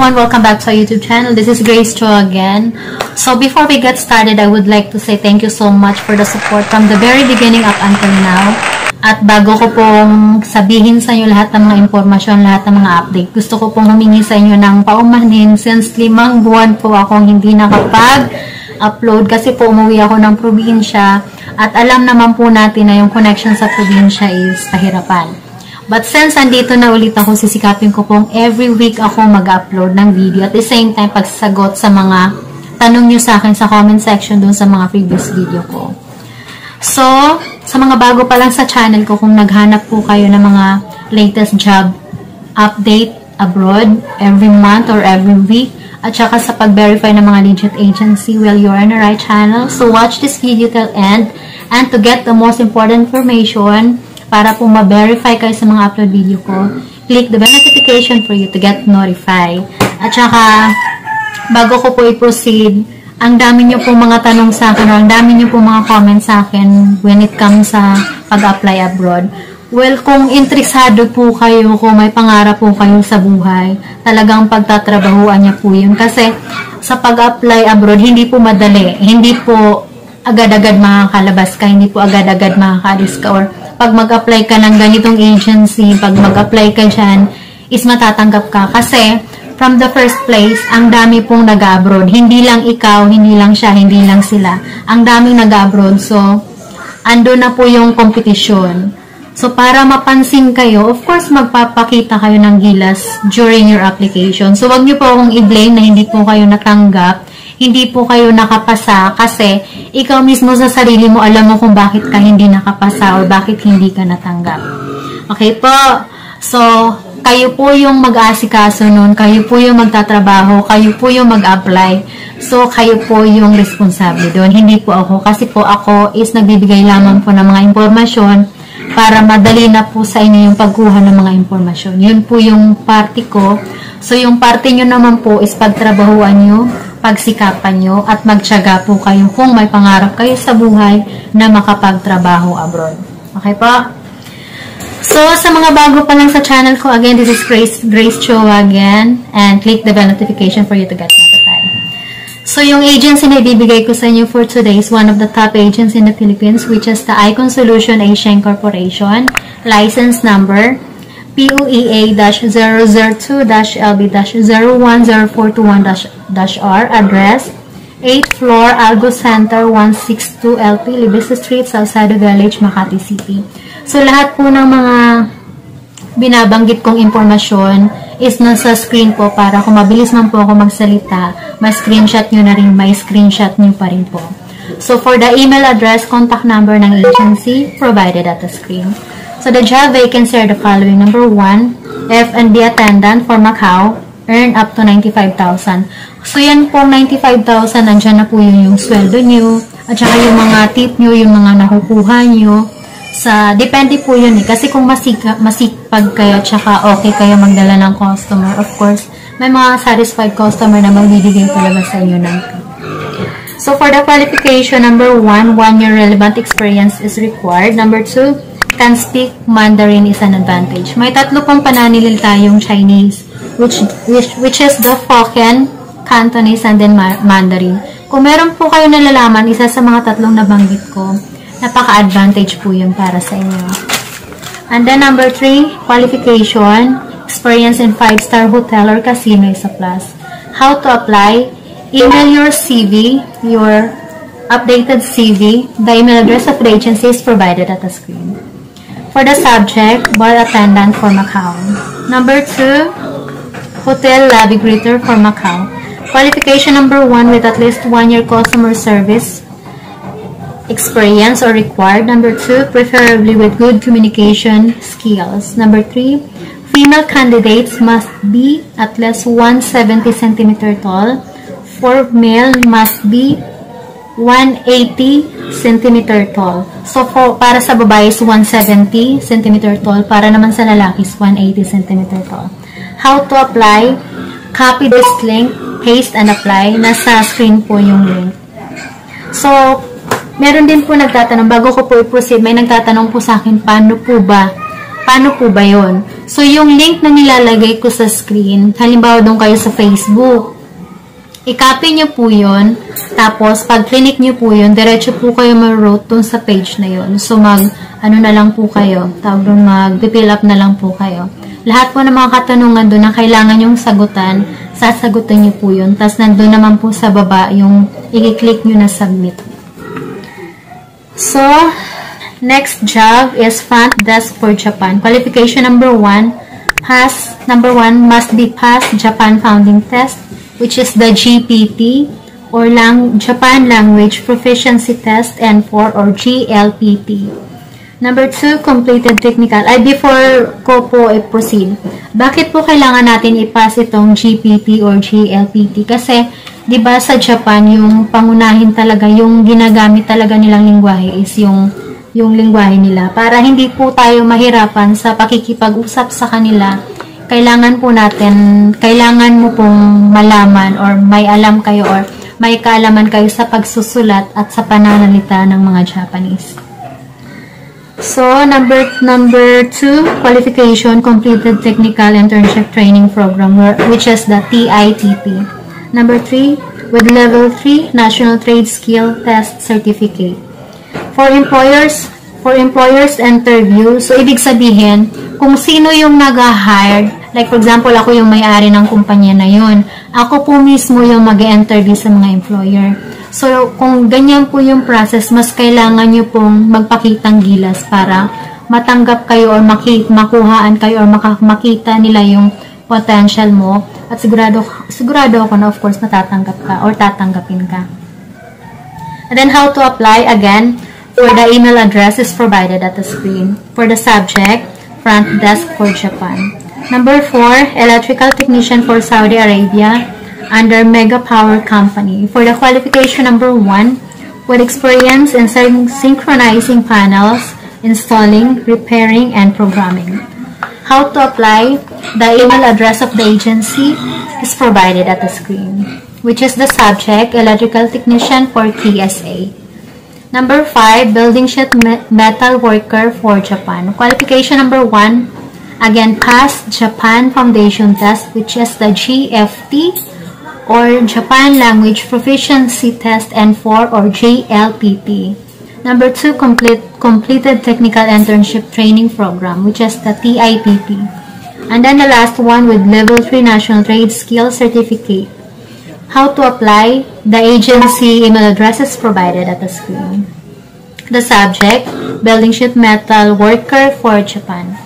everyone, welcome back to our YouTube channel. This is Grace Cho again. So before we get started, I would like to say thank you so much for the support from the very beginning up until now. At bago ko pong sabihin sa inyo lahat ng mga impormasyon, lahat ng mga update, gusto ko pong humingi sa inyo ng paumanhin since 5 buwan po akong hindi nakapag-upload kasi po umuwi ako ng probinsya at alam naman po natin na yung connection sa probinsya is pahirapan. But since andito na ulit ako, sisikapin ko pong every week ako mag-upload ng video. At the same time, pagsagot sa mga tanong nyo sa akin sa comment section dun sa mga previous video ko. So, sa mga bago pa lang sa channel ko, kung naghanap po kayo ng mga latest job update abroad every month or every week, at saka sa pag-verify ng mga legit agency, well, you're on the right channel. So, watch this video till end. And to get the most important information, para po ma-verify kayo sa mga upload video ko, click the bell notification for you to get notified. At saka, bago ko po i-proceed, ang dami nyo po mga tanong sa akin, o ang dami nyo po mga comments sa akin when it comes sa pag-apply abroad. Well, kung interesado po kayo, kung may pangarap po kayo sa buhay, talagang pagtatrabahuan niya po yun. Kasi, sa pag-apply abroad, hindi po madali. Hindi po agad-agad makakalabas ka, hindi po agad-agad makakalis ka, or pag mag-apply ka ng ganitong agency, pag mag-apply ka dyan, is matatanggap ka. Kasi, from the first place, ang dami pong nag-abroad. Hindi lang ikaw, hindi lang siya, hindi lang sila. Ang daming nag-abroad. So, ando na po yung competition. So, para mapansin kayo, of course, magpapakita kayo ng gilas during your application. So, wag niyo po akong i-blame na hindi po kayo natanggap, hindi po kayo nakapasa kasi ikaw mismo sa sarili mo alam mo kung bakit ka hindi nakapasa or bakit hindi ka natanggap. Okay po? So, kayo po yung mag-aasikaso nun, kayo po yung magtatrabaho, kayo po yung mag-apply. So, kayo po yung responsable doon. Hindi po ako. Kasi po ako is nagbibigay lamang po ng mga impormasyon para madali na po sa inyo yung pagkuha ng mga impormasyon. Yun po yung party ko. So, yung party nyo naman po is pagtrabahuan nyo, pagsikapan nyo, at magtiyaga po kayo kung may pangarap kayo sa buhay na makapagtrabaho abroad. Okay po? So, sa mga bago pa lang sa channel ko, again, this is Grace Cho again, and click the bell notification for you to get notified. So, yung agency na ibibigay ko sa inyo for today is one of the top agents in the Philippines, which is the Icon Solution Asia Incorporation, license number PUEA-002-LB-01042-R, address 8th floor, Algo Center, 162 LP, Libis Street, Salcedo Village, Makati City. So, lahat po ng mga binabanggit kong impormasyon is nasa screen po para kung mabilis man po ako magsalita, ma-screenshot nyo na rin, may screenshot nyo pa rin po. So, for the email address, contact number ng agency provided at the screen. So, the job vacancy are the following. Number 1, F&B attendant for Macau, earn up to 95,000. So, yan po, 95,000, nandyan na po yung sweldo nyo, at saka yung mga tip nyo, yung mga nakukuha nyo. Depende po yun eh. Kasi kung masipag kayo, at saka okay kayo magdala ng customer, of course, may mga satisfied customer na magbibigay talaga sa inyo ng tip. So, for the qualification, number 1, 1 year relevant experience is required. Number 2, can speak Mandarin is an advantage. May 3 pong pananilil tayong Chinese, which is the Hokkien, Cantonese, and then Mandarin. Kung meron po kayo nalalaman, isa sa mga 3 nabanggit ko, napaka-advantage po yun para sa inyo. And then number 3, qualification, experience in 5-star hotel or casino is a plus. How to apply? Email your CV, your updated CV. The email address of the agency is provided at the screen. For the subject, bar attendant for Macau. Number 2, hotel lobby greeter for Macau. Qualification number 1 with at least 1 year customer service experience or required. Number 2, preferably with good communication skills. Number 3, female candidates must be at least 170 cm tall. For male must be 180 cm tall. So, para sa babae is 170 cm tall. Para naman sa lalaki is 180 cm tall. How to apply? Copy this link, paste and apply. Nasa screen po yung link. So, meron din po nagtatanong, bago ko po i-proceed, may nagtatanong po sa akin, paano po ba Paano po ba yun? So, yung link na nilalagay ko sa screen, halimbawa doon kayo sa Facebook, i-copy nyo po yun, tapos pag click nyo po yun, diretso po kayo ma-route dun sa page na yun. So, ano na lang po kayo, tawag doon, mag-fill up na lang po kayo. Lahat po ng mga katanungan doon na kailangan yung sagutan, sasagutin nyo po yun. Tapos, nandun naman po sa baba yung i-click nyo na submit. So, next job is front desk for Japan. Qualification number 1, must be pass Japan Founding Test, which is the GPT or Japan Language Proficiency Test N4 or GLPT. Number 2, completed technical. Before ko po i-proceed, bakit po kailangan natin i-pass itong GPT or GLPT? Kasi, di ba sa Japan, yung pangunahin talaga, yung ginagamit talaga nilang lingwahe is yung lingwahe nila. Para hindi po tayo mahirapan sa pakikipag-usap sa kanila, kailangan mo pong malaman or may alam kayo or may kaalaman kayo sa pagsusulat at sa pananalita ng mga Japanese. So, number 2, qualification, completed technical internship training program, which is the TITP. Number 3, with level 3, national trade skill test certificate. For employers interview, so ibig sabihin, kung sino yung nag-hired, like for example, ako yung may-ari ng kumpanya na yun, ako po mismo yung mag-interview sa mga employer. So, kung ganyan po yung process, mas kailangan nyo pong magpakitang gilas para matanggap kayo or makuhaan kayo or makita nila yung potential mo at sigurado ako na of course natatanggap ka or tatanggapin ka. And then how to apply, again, for the email address is provided at the screen. For the subject, front desk for Japan. Number 4, electrical technician for Saudi Arabia under Mega Power Company. For the qualification number 1, with experience in synchronizing panels, installing, repairing, and programming. How to apply, the email address of the agency is provided at the screen, which is the subject, electrical technician for KSA. Number 5, building sheet metal worker for Japan. Qualification number 1, again, pass Japan Foundation Test, which is the GFT or Japan Language Proficiency Test N4 or GLPT. Number 2, completed technical internship training program, which is the TITP. And then the last one with level 3 national trade skill certificate. How to apply, the agency email address is provided at the screen. The subject, building sheet metal worker for Japan.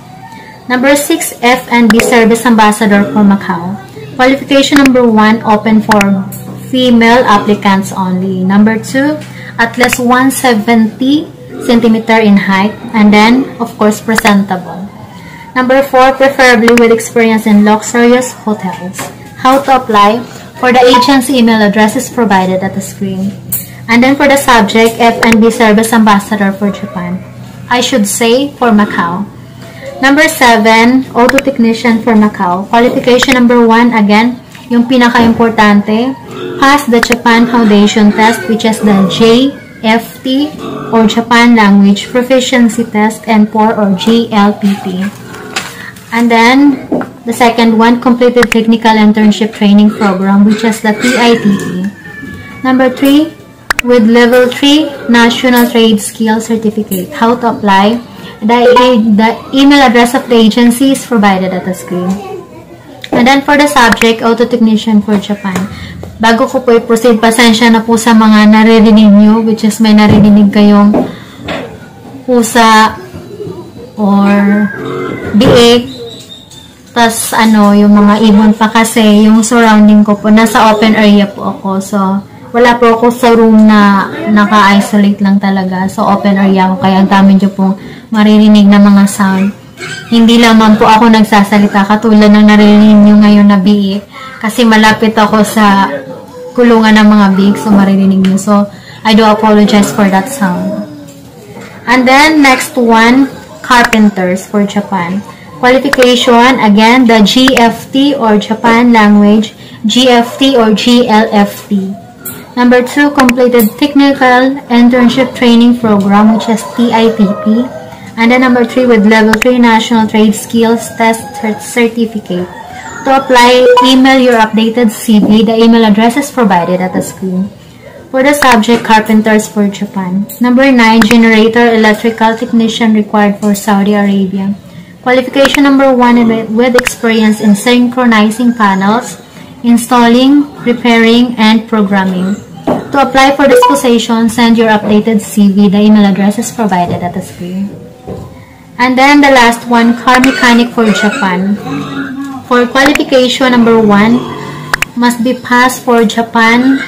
Number 6, F&B service ambassador for Macau. Qualification number 1, open for female applicants only. Number 2, at least 170 centimeter in height, and then of course presentable. Number 4, preferably with experience in luxurious hotels. How to apply, for the agency email address is provided at the screen. And then for the subject, F&B service ambassador for Japan. I should say for Macau. Number 7, auto technician for Macau. Qualification number 1, again, yung pinaka-importante, pass the Japan Foundation Test, which is the JFT or Japan Language Proficiency Test N4 or GLPT. And then, the second one, completed technical internship training program, which is the TITP. Number 3, with level 3 national trade skill certificate. How to apply? The email address of the agency is provided at the screen. And then for the subject, auto technician for Japan. Bago ko po i-proceed, pasensya na po sa mga naririnig nyo, which is may naririnig kayong pusa or biik. Tas yung mga ibon pa kasi yung surrounding ko po, nasa open area po ako. So, wala po ako sa room na naka-isolate lang talaga. So, open area ako. Kaya ang dami nyo pong maririnig na mga sound. Hindi lamang po ako nagsasalita katulad ng naririnig nyo ngayon na biik. Kasi malapit ako sa kulungan ng mga biik. So, maririnig nyo. So, I do apologize for that sound. And then, next one, carpenters for Japan. Qualification, again, the GFT or Japan Language, GFT or GLFT. Number 2, completed technical internship training program, which is TITP. And then number 3 with level 3 National Trade Skills Test Certificate. To apply, email your updated CV. The email address is provided at the screen. For the subject, Carpenters for Japan. Number 9, Generator Electrical Technician required for Saudi Arabia. Qualification number 1 with experience in synchronizing panels, installing, repairing, and programming. To apply for this position, send your updated CV. The email address is provided at the screen. And then the last one, Car Mechanic for Japan. For qualification number 1, must be passed for Japan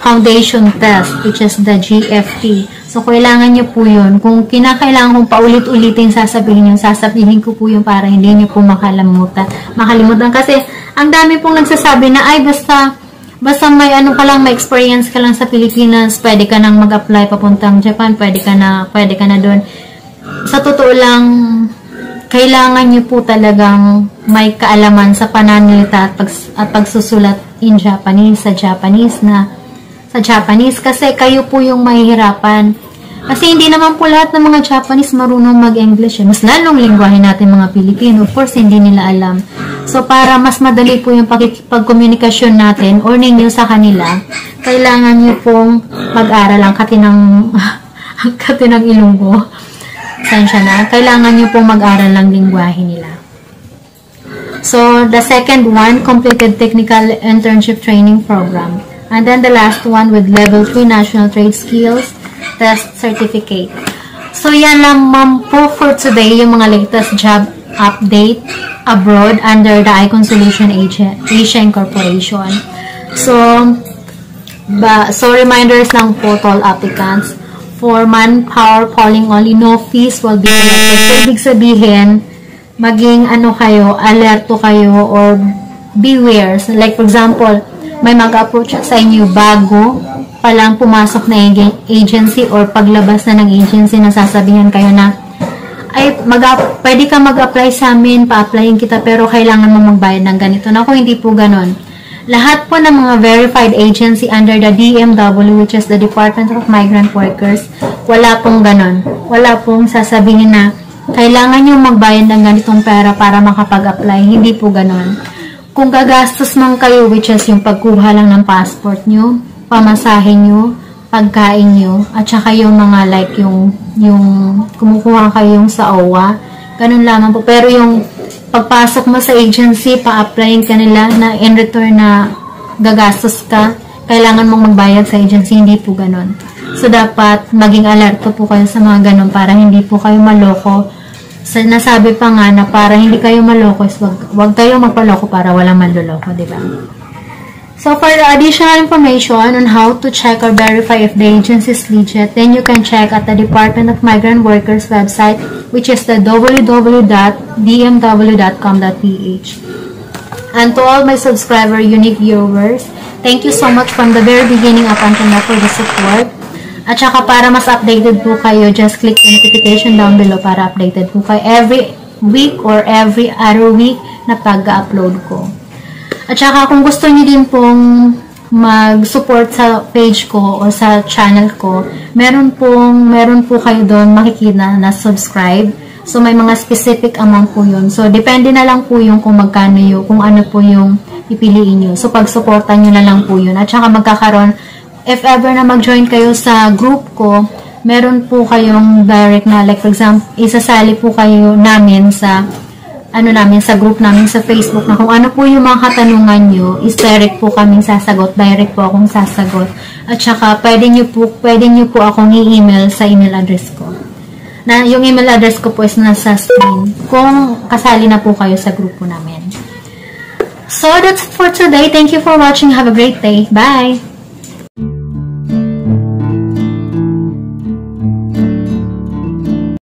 Foundation Test, which is the GFT. So, kailangan nyo po yun. Kung kinakailangan kong paulit-ulitin sasabihin ko po yun para hindi nyo po makalimutan. Kasi, ang dami pong nagsasabi na, ay, basta may ano ka lang, may experience ka lang sa Pilipinas, pwede ka nang mag-apply papuntang Japan, pwede ka na doon. Sa totoo lang, kailangan nyo po talagang may kaalaman sa pananalita at pagsusulat in Japanese, sa Japanese kasi kayo po yung mahihirapan. Kasi hindi naman po lahat ng mga Japanese marunong mag-English. Mas lalong lingwahe natin mga Pilipino. Of course, hindi nila alam. So, para mas madali po yung pagkomunikasyon natin or ninyo sa kanila, kailangan nyo pong mag-aral ang katinang Ilonggo. Sensya na. Kailangan nyo pong mag-aral ang lingwahe nila. So, the second one, completed technical internship training program. And then the last one with level 3 National Trade Skills Test Certificate. So, yan lang ma'am po for today, yung mga latest job update abroad under the Icon Solution Asia Incorporation. So reminders lang po to all applicants. For manpower polling only, no fees will be collected. So, ibig sabihin, maging alerto kayo or beware. So, like for example, may mag-approach sa inyo bago palang pumasok na agency or paglabas na ng agency na sasabihan kayo na ay, pwede ka mag-apply sa amin, pa-applyin kita pero kailangan mo magbayad ng ganito. Naku, hindi po ganon. Lahat po ng mga verified agency under the DMW, which is the Department of Migrant Workers, wala pong ganon. Wala pong sasabihin na kailangan nyo magbayad ng ganitong pera para makapag-apply. Hindi po ganon. Kung gagastos man kayo, which is yung pagkuha lang ng passport nyo, pamasahe nyo, pagkain nyo, at saka yung mga like yung kumukuha kayong sa OWA, ganun lamang po. Pero yung pagpasok mo sa agency, pa-applyin ka nila na in return na gagastos ka, kailangan mong magbayad sa agency, hindi po ganun. So, dapat maging alerto po kayo sa mga ganun para hindi po kayo maloko. Nasabi pa nga na para hindi kayo maloko, wag kayo magpaloko para walang manloloko, diba? So, for the additional information on how to check or verify if the agency is legit, then you can check at the Department of Migrant Workers website, which is the www.dmw.com.ph. And to all my subscriber, unique viewers, thank you so much from the very beginning up until now for the support. At saka para mas updated po kayo, just click the notification down below para updated po kayo every week or every other week na pag-upload ko. At saka kung gusto niyo din pong mag-support sa page ko o sa channel ko, meron po kayo doon makikita na subscribe. So, may mga specific amount po yun. So, depende na lang po yung kung magkano yun, kung ano po yung pipiliin nyo. So, pag-supportan nyo na lang po yun. At saka magkakaroon, if ever na mag-join kayo sa group ko, meron po kayong direct na, like for example, isasali po kayo namin sa sa group namin sa Facebook na kung ano po yung mga katanungan nyo, is direct po kaming sasagot, direct po akong sasagot. At saka, pwede nyo po akong i-email sa email address ko. Yung email address ko po is nasa screen kung kasali na po kayo sa grupo namin. So, that's it for today. Thank you for watching. Have a great day. Bye!